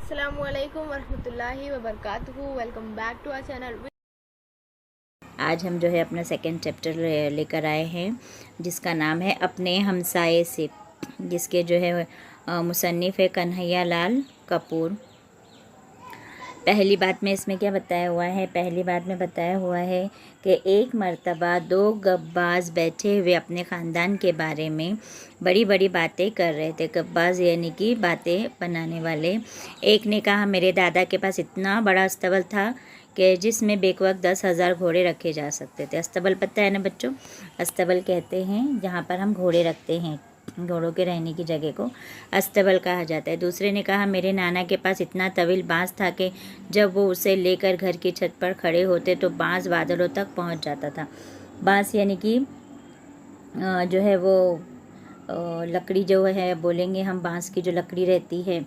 अस्सलामुअलैकुम वरहमतुल्लाहि वबरकातुहू। Welcome back to our channel. आज हम जो है अपना सेकंड चैप्टर लेकर आए हैं जिसका नाम है अपने हमसाये से, जिसके जो है मुसन्निफ़ है कन्हैया लाल कपूर। पहली बात में इसमें क्या बताया हुआ है? पहली बात में बताया हुआ है कि एक मर्तबा दो गब्बाज बैठे हुए अपने ख़ानदान के बारे में बड़ी बड़ी बातें कर रहे थे। गब्बाज यानी कि बातें बनाने वाले। एक ने कहा मेरे दादा के पास इतना बड़ा अस्तबल था कि जिसमें बेवक्त 10,000 घोड़े रखे जा सकते थे। अस्तबल पता है ना बच्चों? अस्तबल कहते हैं जहाँ पर हम घोड़े रखते हैं, घोड़ों के रहने की जगह को अस्तबल कहा जाता है। दूसरे ने कहा मेरे नाना के पास इतना तवील बांस था कि जब वो उसे लेकर घर की छत पर खड़े होते तो बांस बादलों तक पहुंच जाता था। बांस यानी कि जो है वो लकड़ी जो है, बोलेंगे हम बांस की जो लकड़ी रहती है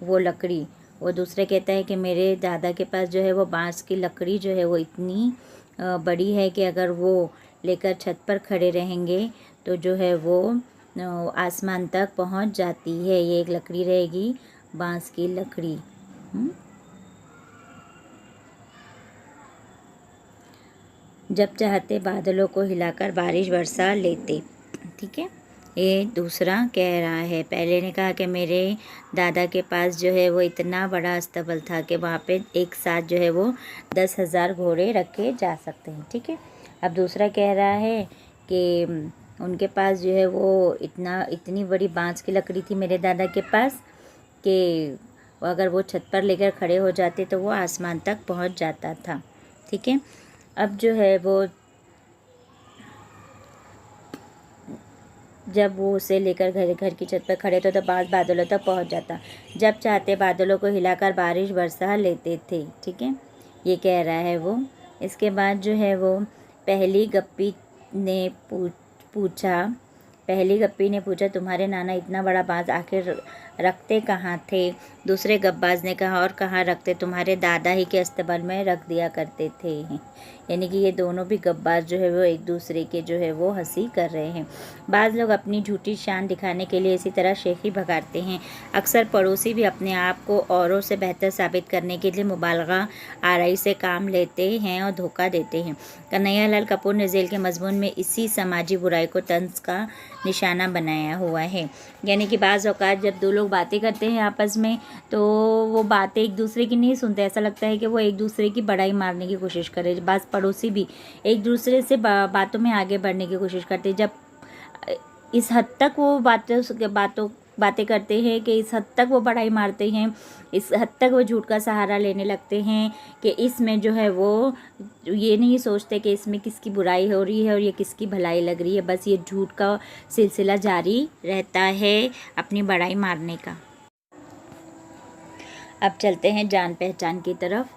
वो लकड़ी। वो दूसरे कहता है कि मेरे दादा के पास जो है वो बांस की लकड़ी जो है वो इतनी बड़ी है कि अगर वो लेकर छत पर खड़े रहेंगे तो जो है वो आसमान तक पहुंच जाती है। ये एक लकड़ी रहेगी, बांस की लकड़ी। जब चाहते बादलों को हिलाकर बारिश बरसा लेते। ठीक है, ये दूसरा कह रहा है। पहले ने कहा कि मेरे दादा के पास जो है वो इतना बड़ा अस्तबल था कि वहाँ पे एक साथ जो है वो 10,000 घोड़े रखे जा सकते हैं। ठीक है, अब दूसरा कह रहा है कि उनके पास जो है वो इतनी बड़ी बांस की लकड़ी थी मेरे दादा के पास कि अगर वो छत पर लेकर खड़े हो जाते तो वो आसमान तक पहुंच जाता था। ठीक है, अब जो है वो जब वो उसे लेकर घर की छत पर खड़े थे तो बांस बादलों तक पहुंच जाता। जब चाहते बादलों को हिलाकर बारिश बरसा लेते थे। ठीक है, ये कह रहा है वो। इसके बाद जो है वो पहली गप्पी ने पूछा तुम्हारे नाना इतना बड़ा बांस आखिर रखते कहाँ थे? दूसरे गब्बाज ने कहा और कहाँ रखते, तुम्हारे दादा ही के अस्तबल में रख दिया करते थे। यानी कि ये दोनों भी गब्बाज जो है वो एक दूसरे के जो है वो हंसी कर रहे हैं। बाज़ लोग अपनी झूठी शान दिखाने के लिए इसी तरह शेखी भगाते हैं। अक्सर पड़ोसी भी अपने आप को औरों से बेहतर साबित करने के लिए मुबालगा आराई से काम लेते हैं और धोखा देते हैं। कन्हैया लाल कपूर ने झेल के मजमून में इसी समाजी बुराई को तंज का निशाना बनाया हुआ है। यानी कि बाज़ औक़ात जब दो लोग बातें करते हैं आपस में तो वो बातें एक दूसरे की नहीं सुनते, ऐसा लगता है कि वो एक दूसरे की बड़ाई मारने की कोशिश करे। बाज़ पड़ोसी भी एक दूसरे से बातों में आगे बढ़ने की कोशिश करते। जब इस हद तक वो बातें करते हैं कि इस हद तक वो बड़ाई मारते हैं, इस हद तक वो झूठ का सहारा लेने लगते हैं कि इसमें जो है वो ये नहीं सोचते कि इसमें किसकी बुराई हो रही है और ये किसकी भलाई लग रही है। बस ये झूठ का सिलसिला जारी रहता है अपनी बड़ाई मारने का। अब चलते हैं जान पहचान की तरफ।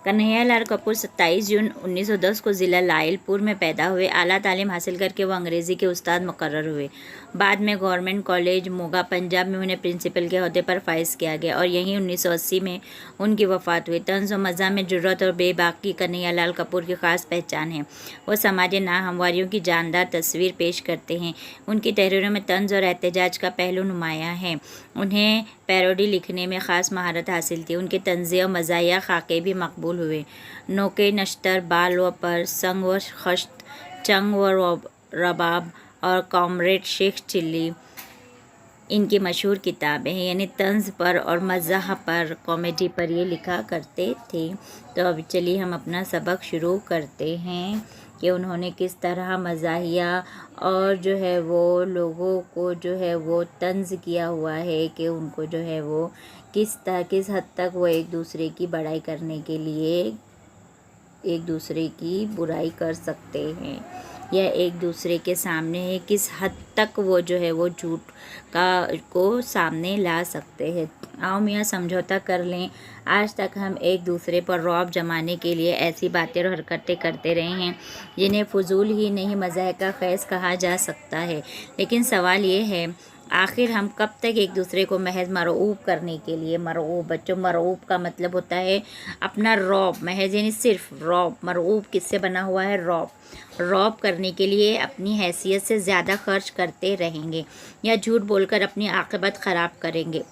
कन्हैया लाल कपूर 27 जून 1910 को ज़िला लायलपुर में पैदा हुए। आला तालीम हासिल करके वो अंग्रेज़ी के उस्ताद मुकर्रर हुए। बाद में गवर्नमेंट कॉलेज मोगा पंजाब में उन्हें प्रिंसिपल के अहदे पर फाइज किया गया और यहीं 1980 में उनकी वफ़ात हुई। तंज़ व मज़ा में जुर्रत और बेबाकी कन्हैया लाल कपूर की ख़ास पहचान है। वो समाजी नाहमवारियों की जानदार तस्वीर पेश करते हैं। उनकी तहरीरों में तंज़ और एहतजाज का पहलू नुमायाँ है। उन्हें पैरोडी लिखने में ख़ास महारत हासिल थी। उनके तंज़े और मज़ाहिया ख़ाके भी मकबूल हुए। नोके नश्तर, बाल व पर, संग व खश्त, चंग व रबाब और कॉमरेड शेख चिल्ली इनकी मशहूर किताबें हैं। यानी तंज़ पर और मज़ाह पर, कॉमेडी पर ये लिखा करते थे। तो अब चलिए हम अपना सबक शुरू करते हैं कि उन्होंने किस तरह मज़ाहिया और जो है वो लोगों को जो है वो तंज़ किया हुआ है कि उनको जो है वो किस हद तक वो एक दूसरे की बड़ाई करने के लिए एक दूसरे की बुराई कर सकते हैं या एक दूसरे के सामने किस हद तक वो जो है वो झूठ को सामने ला सकते हैं। आओ मियाँ समझौता कर लें। आज तक हम एक दूसरे पर रौब जमाने के लिए ऐसी बातें और हरकतें करते रहे हैं जिन्हें फजूल ही नहीं मज़ाक का ख़ैस कहा जा सकता है। लेकिन सवाल ये है आखिर हम कब तक एक दूसरे को महज मरऊब करने के लिए, मरऊब बच्चों, मरऊब का मतलब होता है अपना रौब, महज यानी सिर्फ रौब। मरऊब किससे बना हुआ है? रौब करने के लिए अपनी हैसियत से ज़्यादा खर्च करते रहेंगे या झूठ बोलकर अपनी आक़िबत ख़राब करेंगे।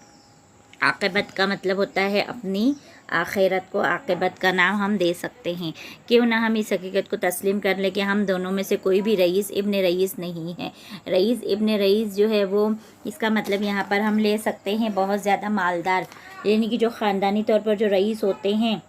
आक़िबत का मतलब होता है अपनी आखिरत को आक़िबत का नाम हम दे सकते हैं। क्यों ना हम इस हकीकत को तस्लीम कर लें कि हम दोनों में से कोई भी रईस इब्न रईस नहीं है। रईस इब्न रईस जो है वो, इसका मतलब यहाँ पर हम ले सकते हैं बहुत ज़्यादा मालदार, यानी कि जो ख़ानदानी तौर पर जो रईस होते हैं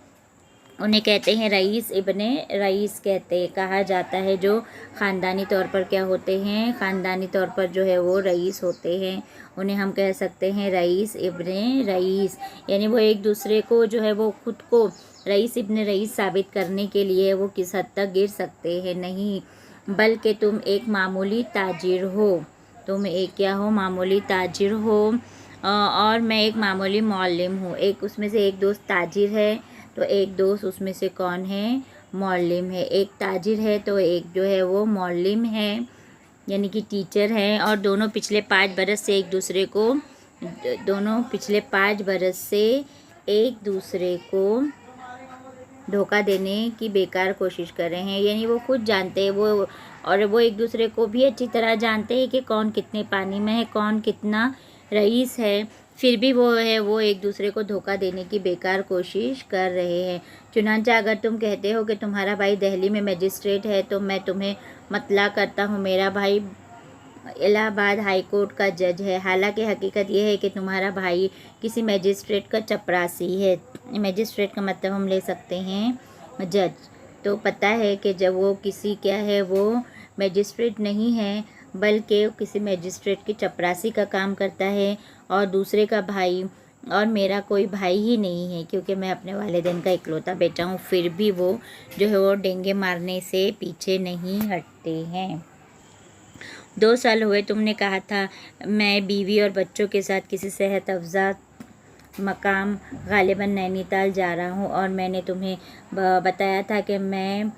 उन्हें कहते हैं रईस इब्ने रईस कहा जाता है। जो ख़ानदानी तौर पर क्या होते हैं, ख़ानदानी तौर पर जो है वो रईस होते हैं, उन्हें हम कह सकते हैं रईस इब्ने रईस। यानी वो एक दूसरे को जो है वो खुद को रईस इब्ने रईस साबित करने के लिए वो किस हद तक गिर सकते हैं, नहीं, बल्कि तुम एक मामूली ताजिर हो, तुम एक क्या हो, मामूली ताजिर हो, और मैं एक मामूली मौल्लिम हूँ। एक उसमें से एक दोस्त ताजिर है तो एक दोस्त उसमें से कौन है, मौल्लिम है। एक ताजिर है तो एक जो है वो मौल्लिम है, यानी कि टीचर है। और दोनों पिछले 5 बरस से एक दूसरे को धोखा देने की बेकार कोशिश कर रहे हैं। यानी वो खुद जानते हैं वो एक दूसरे को भी अच्छी तरह जानते हैं कि कौन कितने पानी में है, कौन कितना रईस है, फिर भी वो एक दूसरे को धोखा देने की बेकार कोशिश कर रहे हैं। चुनांचा अगर तुम कहते हो कि तुम्हारा भाई दिल्ली में मजिस्ट्रेट है तो मैं तुम्हें मतला करता हूँ मेरा भाई इलाहाबाद हाई कोर्ट का जज है। हालांकि हकीकत यह है कि तुम्हारा भाई किसी मजिस्ट्रेट का चपरासी है। मजिस्ट्रेट का मतलब हम ले सकते हैं जज। तो पता है कि जब वो किसी क्या है, वो मजिस्ट्रेट नहीं है बल्कि किसी मजिस्ट्रेट की चपरासी का काम करता है, और दूसरे का भाई, और मेरा कोई भाई ही नहीं है क्योंकि मैं अपने वालिदैन का इकलौता बेटा हूँ, फिर भी वो जो है वो डेंगे मारने से पीछे नहीं हटते हैं। 2 साल हुए तुमने कहा था मैं बीवी और बच्चों के साथ किसी सेहत अफ़ज़ा मकाम गालिबन नैनीताल जा रहा हूँ, और मैंने तुम्हें बताया था कि मैं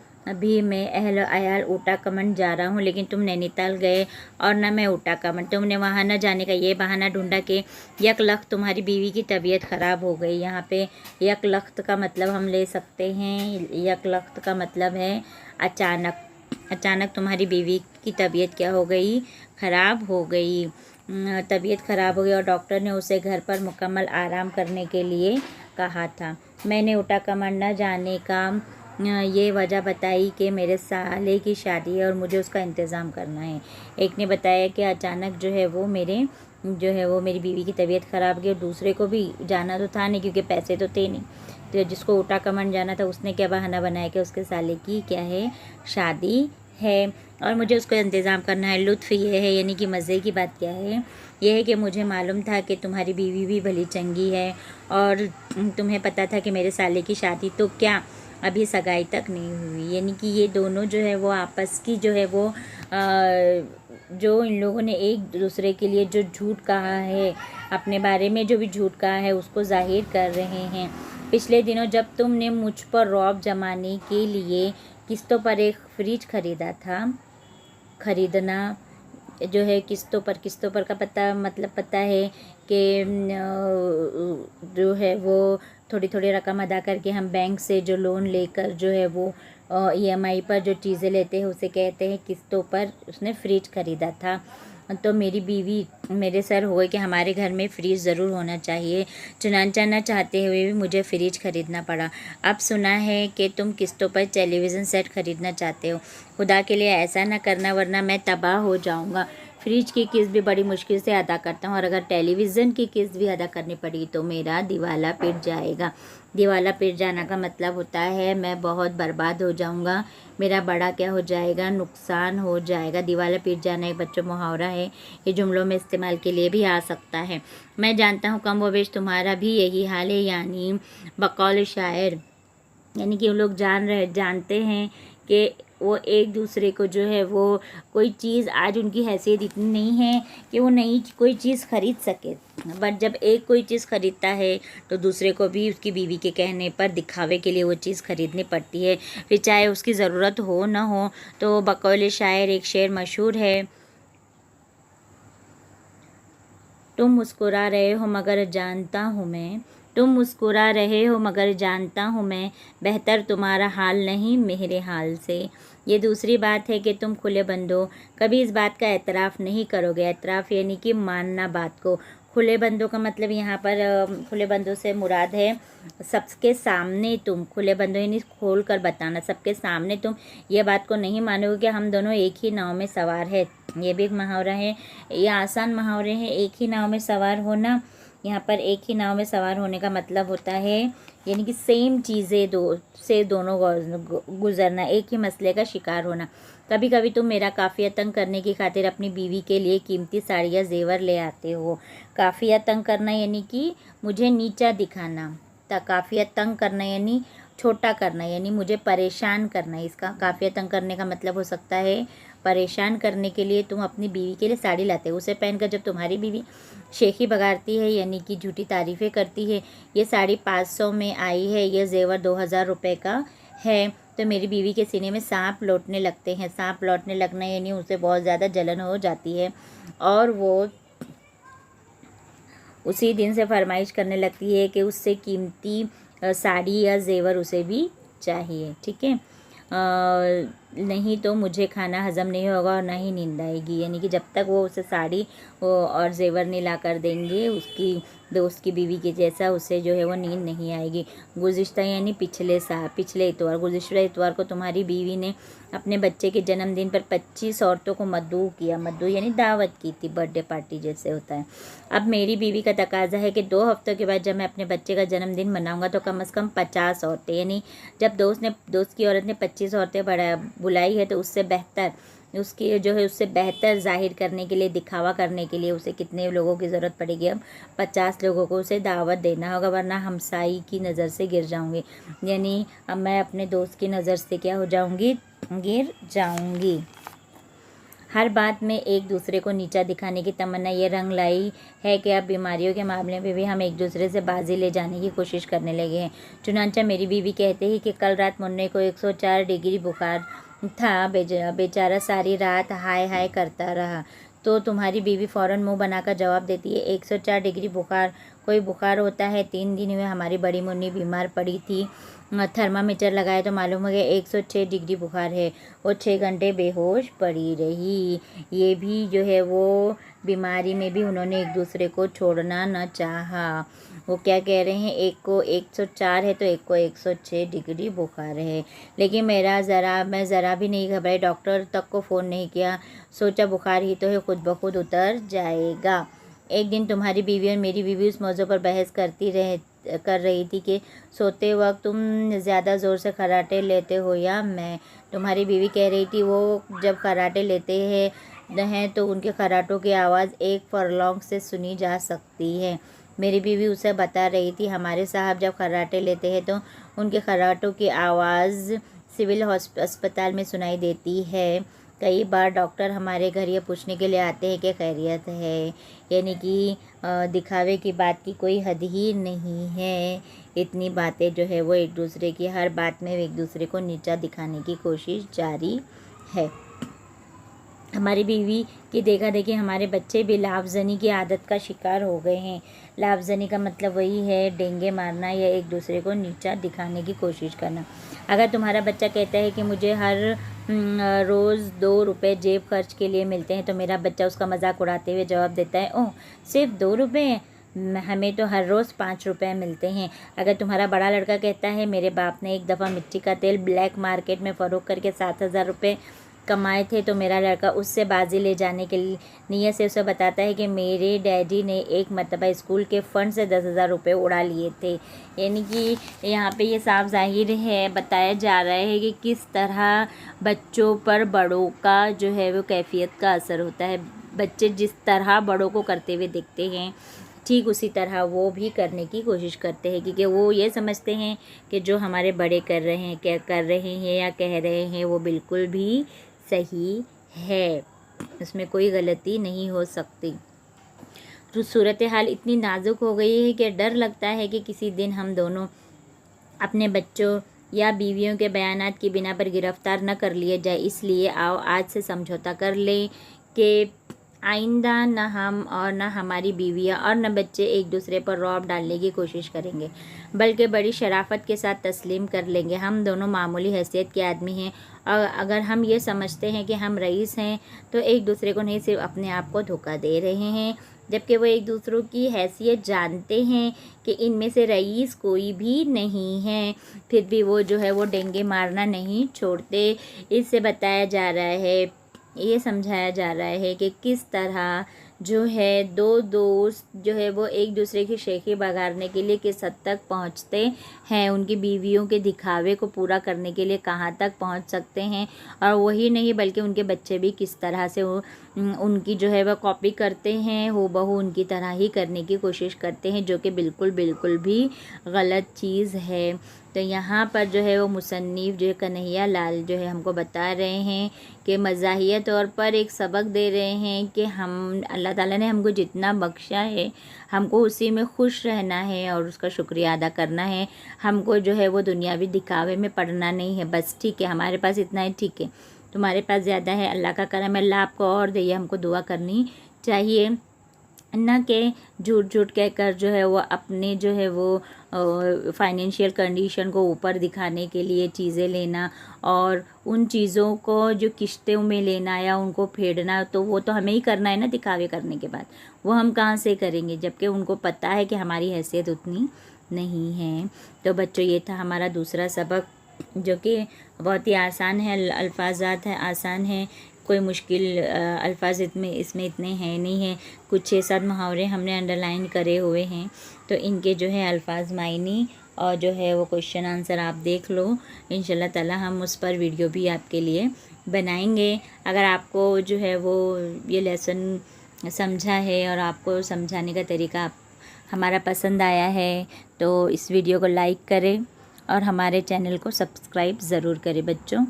अहल अयाल ऊटा कमंड जा रहा हूँ, लेकिन तुम नैनीताल गए और न मैं ऊटा कमंड। तुमने वहाँ न जाने का ये बहाना ढूंढा कि यकलख्त तुम्हारी बीवी की तबीयत ख़राब हो गई। यहाँ पे यकलख्त का मतलब हम ले सकते हैं, यकलख्त का मतलब है अचानक तुम्हारी बीवी की तबीयत क्या हो गई, ख़राब हो गई। तबीयत ख़राब हो गई और डॉक्टर ने उसे घर पर मुकम्मल आराम करने के लिए कहा था। मैंने ऊटा कमंड न जाने का ये वजह बताई कि मेरे साले की शादी है और मुझे उसका इंतज़ाम करना है। एक ने बताया कि अचानक जो है वो मेरी बीवी की तबीयत ख़राब गई, और दूसरे को भी जाना तो था नहीं क्योंकि पैसे तो थे नहीं। तो जिसको ऊटा कमंड जाना था उसने क्या बहाना बनाया कि उसके साले की क्या है, शादी है और मुझे उसका इंतज़ाम करना है। लुत्फ़ ये है, यानी कि मज़े की बात क्या है, यह है कि मुझे मालूम था कि तुम्हारी बीवी भी भली चंगी है और तुम्हें पता था कि मेरे साले की शादी तो क्या अभी सगाई तक नहीं हुई। यानी कि ये दोनों जो है वो आपस की जो है वो जो इन लोगों ने एक दूसरे के लिए जो झूठ कहा है, अपने बारे में जो भी झूठ कहा है उसको जाहिर कर रहे हैं। पिछले दिनों जब तुमने मुझ पर रौब जमाने के लिए किस्तों पर एक फ्रिज ख़रीदा था, ख़रीदना जो है किस्तों पर का पता है कि जो है वो थोड़ी थोड़ी रकम अदा करके हम बैंक से जो लोन लेकर जो है वो EMI पर जो चीज़ें लेते हैं उसे कहते हैं किस्तों पर। उसने फ्रिज ख़रीदा था तो मेरी बीवी मेरे सर हुए कि हमारे घर में फ्रिज ज़रूर होना चाहिए। चुनांचा न चाहते हुए भी मुझे फ्रिज ख़रीदना पड़ा। अब सुना है कि तुम किस्तों पर टेलीविज़न सेट ख़रीदना चाहते हो। खुदा के लिए ऐसा न करना वरना मैं तबाह हो जाऊँगा। फ्रिज की किस्त भी बड़ी मुश्किल से अदा करता हूँ और अगर टेलीविज़न की किस्त भी अदा करनी पड़ी तो मेरा दिवाला पिट जाएगा। दिवाला पिट जाना का मतलब होता है मैं बहुत बर्बाद हो जाऊँगा, मेरा बड़ा क्या हो जाएगा, नुकसान हो जाएगा। दिवाला पिट जाना एक बच्चों मुहावरा है, ये जुमलों में इस्तेमाल के लिए भी आ सकता है। मैं जानता हूँ कम व बेश तुम्हारा भी यही हाल है। यानी बकौल शायर, यानी कि वो लोग जानते हैं कि वो एक दूसरे को जो है वो कोई चीज़, आज उनकी हैसियत इतनी नहीं है कि वो नई कोई चीज़ ख़रीद सके, बट जब एक कोई चीज़ ख़रीदता है तो दूसरे को भी उसकी बीवी के कहने पर दिखावे के लिए वो चीज़ ख़रीदनी पड़ती है, फिर चाहे उसकी ज़रूरत हो न हो। तो बकौल शायर एक शेर मशहूर है, तुम मुस्कुरा रहे हो मगर जानता हूँ मैं, तुम मुस्कुरा रहे हो मगर जानता हूँ मैं, बेहतर तुम्हारा हाल नहीं मेरे हाल से। ये दूसरी बात है कि तुम खुले बंद हो, कभी इस बात का एतराफ़ नहीं करोगे। एतराफ़ यानी कि मानना बात को। खुले बंदों का मतलब यहाँ पर खुले बंदों से मुराद है सबके सामने तुम, खुले बंदों यानी खोल कर बताना, सबके सामने तुम ये बात को नहीं मानोगे कि हम दोनों एक ही नाव में सवार है। ये भी एक मुहावरा है, ये आसान मुहावरे हैं। एक ही नाव में सवार होना, यहाँ पर एक ही नाव में सवार होने का मतलब होता है यानी कि सेम चीज़ें दोनों गुजरना, एक ही मसले का शिकार होना। कभी कभी तुम मेरा काफ़िया तंग करने की खातिर अपनी बीवी के लिए कीमती साड़ियाँ जेवर ले आते हो। काफ़िया तंग करना यानी कि मुझे नीचा दिखाना, काफ़िया तंग करना यानी छोटा करना, यानी मुझे परेशान करना। इसका काफ़िया तंग करने का मतलब हो सकता है परेशान करने के लिए तुम अपनी बीवी के लिए साड़ी लाते हो। उसे पहनकर जब तुम्हारी बीवी शेखी बगाड़ती है यानी कि झूठी तारीफ़ें करती है, ये साड़ी 500 में आई है, ये जेवर 2000 रुपये का है, तो मेरी बीवी के सीने में सांप लौटने लगते हैं। सांप लौटने लगना यानी उसे बहुत ज़्यादा जलन हो जाती है और वो उसी दिन से फरमाइश करने लगती है कि उससे कीमती साड़ी या जेवर उसे भी चाहिए। ठीक है, नहीं तो मुझे खाना हज़म नहीं होगा और ना ही नींद आएगी। यानी कि जब तक वो उसे साड़ी और जेवर नहीं ला कर देंगे उसकी दोस्त की बीवी के जैसा, उसे जो है वो नींद नहीं आएगी। गुज़िश्ता यानी पिछले इतवार, गुज़िश्ता इतवार को तुम्हारी बीवी ने अपने बच्चे के जन्मदिन पर 25 औरतों को मद्दू किया। मद्दू यानी दावत की थी, बर्थडे पार्टी जैसे होता है। अब मेरी बीवी का तकाजा है कि 2 हफ्तों के बाद जब मैं अपने बच्चे का जन्मदिन मनाऊंगा तो कम से कम 50 औरतें, यानी जब दोस्त की औरत ने 25 औरतें बुलाई है तो उससे बेहतर उससे बेहतर जाहिर करने के लिए, दिखावा करने के लिए उसे कितने लोगों की ज़रूरत पड़ेगी। अब 50 लोगों को उसे दावत देना होगा, वरना हमसाई की नज़र से गिर जाऊंगी। यानी अब मैं अपने दोस्त की नज़र से क्या हो जाऊंगी, गिर जाऊंगी। हर बात में एक दूसरे को नीचा दिखाने की तमन्ना ये रंग लाई है कि अब बीमारियों के मामले में भी हम एक दूसरे से बाजी ले जाने की कोशिश करने लगे हैं। चुनांचा मेरी बीवी कहते हैं कि कल रात मुन्ने को 104 डिग्री बुखार था, बेचारा सारी रात हाय हाय करता रहा। तो तुम्हारी बीवी फ़ौरन मुंह बनाकर जवाब देती है, 104 डिग्री बुखार कोई बुखार होता है? 3 दिन हुए हमारी बड़ी मुन्नी बीमार पड़ी थी, थर्मामीटर लगाए तो मालूम हो गया 106 डिग्री बुखार है। वो 6 घंटे बेहोश पड़ी रही। ये भी जो है वो बीमारी में भी उन्होंने एक दूसरे को छोड़ना न चाहा। वो क्या कह रहे हैं, एक को 104 है तो एक को 106 डिग्री बुखार है। लेकिन मैं ज़रा भी नहीं घबराई, डॉक्टर तक को फ़ोन नहीं किया, सोचा बुखार ही तो है, खुद ब खुद उतर जाएगा। एक दिन तुम्हारी बीवी और मेरी बीवी उस मौजू पर बहस कर रही थी कि सोते वक्त तुम ज़्यादा ज़ोर से खर्राटे लेते हो या मैं। तुम्हारी बीवी कह रही थी वो जब खर्राटे लेते हैं तो उनके खर्राटों की आवाज़ 1 फरलॉन्ग से सुनी जा सकती है। मेरी बीवी उसे बता रही थी हमारे साहब जब खर्राटे लेते हैं तो उनके खर्राटों की आवाज़ सिविल अस्पताल में सुनाई देती है। कई बार डॉक्टर हमारे घर ये पूछने के लिए आते हैं कि खैरियत है। यानी कि दिखावे की बात की कोई हद ही नहीं है। इतनी बातें जो है वो एक दूसरे की, हर बात में एक दूसरे को नीचा दिखाने की कोशिश जारी है। हमारी बीवी की देखा देखी हमारे बच्चे भी लाफजनी की आदत का शिकार हो गए हैं। लाफजनी का मतलब वही है डेंगे मारना या एक दूसरे को नीचा दिखाने की कोशिश करना। अगर तुम्हारा बच्चा कहता है कि मुझे हर रोज़ 2 रुपये जेब खर्च के लिए मिलते हैं तो मेरा बच्चा उसका मजाक उड़ाते हुए जवाब देता है, ओह सिर्फ 2 रुपये, हमें तो हर रोज़ 5 रुपये मिलते हैं। अगर तुम्हारा बड़ा लड़का कहता है मेरे बाप ने एक दफ़ा मिट्टी का तेल ब्लैक मार्केट में फ़रोख्त करके 7000 रुपये कमाए थे तो मेरा लड़का उससे बाजी ले जाने के नीयत से उसे बताता है कि मेरे डैडी ने एक मरतबा स्कूल के फ़ंड से 10,000 रुपये उड़ा लिए थे। यानी कि यहाँ पे ये साफ जाहिर है, बताया जा रहा है कि किस तरह बच्चों पर बड़ों का जो है वो कैफियत का असर होता है। बच्चे जिस तरह बड़ों को करते हुए दिखते हैं ठीक उसी तरह वो भी करने की कोशिश करते हैं, क्योंकि वो ये समझते हैं कि जो हमारे बड़े कर रहे हैं, क्या कर रहे हैं या कह रहे हैं वो बिल्कुल भी सही है, उसमें कोई गलती नहीं हो सकती। तो सूरत हाल इतनी नाजुक हो गई है कि डर लगता है कि किसी दिन हम दोनों अपने बच्चों या बीवियों के बयानात की बिना पर गिरफ्तार न कर लिए जाए। इसलिए आओ आज से समझौता कर लें कि आइंदा न हम और न हमारी बीवियां और न बच्चे एक दूसरे पर रौब डालने की कोशिश करेंगे, बल्कि बड़ी शराफत के साथ तस्लीम कर लेंगे। हम दोनों मामूली हैसियत के आदमी हैं और अगर हम ये समझते हैं कि हम रईस हैं तो एक दूसरे को नहीं सिर्फ अपने आप को धोखा दे रहे हैं जबकि वो एक दूसरों की हैसियत जानते हैं कि इनमें से रईस कोई भी नहीं है, फिर भी वो जो है वो डेंगे मारना नहीं छोड़ते। इससे बताया जा रहा है, ये समझाया जा रहा है कि किस तरह जो है दो दोस्त जो है वो एक दूसरे की शेखी बघाड़ने के लिए किस हद तक पहुंचते हैं, उनकी बीवियों के दिखावे को पूरा करने के लिए कहां तक पहुंच सकते हैं। और वही नहीं बल्कि उनके बच्चे भी किस तरह से उनकी जो है वह कॉपी करते हैं, हूबहू उनकी तरह ही करने की कोशिश करते हैं, जो कि बिल्कुल बिल्कुल भी गलत चीज़ है। तो यहाँ पर जो है वो मुसन्निफ़ जो है कन्हैया लाल जो है हमको बता रहे हैं कि मज़ाहिया तौर पर एक सबक दे रहे हैं कि हम अल्लाह ताला ने हमको जितना बख्शा है हमको उसी में खुश रहना है और उसका शुक्रिया अदा करना है। हमको जो है वो दुनियावी दिखावे में पड़ना नहीं है। बस ठीक है, हमारे पास इतना है, ठीक है, तुम्हारे पास ज़्यादा है, अल्लाह का करम है, अल्लाह आपको और दे, हमको दुआ करनी चाहिए, न कि झूठ झूठ कहकर जो है वो अपने जो है वो फाइनेंशियल कंडीशन को ऊपर दिखाने के लिए चीज़ें लेना और उन चीज़ों को जो किश्तों में लेना या उनको फेडना, तो वो तो हमें ही करना है ना दिखावे करने के बाद। वो हम कहाँ से करेंगे जबकि उनको पता है कि हमारी हैसियत उतनी नहीं है। तो बच्चों, ये था हमारा दूसरा सबक, जो कि बहुत ही आसान है, अल्फाजात है आसान है, कोई मुश्किल अल्फाज इसमें इतने हैं नहीं हैं। कुछ 6-7 मुहावरे हमने अंडरलाइन करे हुए हैं, तो इनके जो है अल्फाज मायनी और जो है वो क्वेश्चन आंसर आप देख लो। इंशाल्लाह ताला हम उस पर वीडियो भी आपके लिए बनाएंगे। अगर आपको जो है वो ये लेसन समझा है और आपको समझाने का तरीका हमारा पसंद आया है तो इस वीडियो को लाइक करें और हमारे चैनल को सब्सक्राइब ज़रूर करें बच्चों।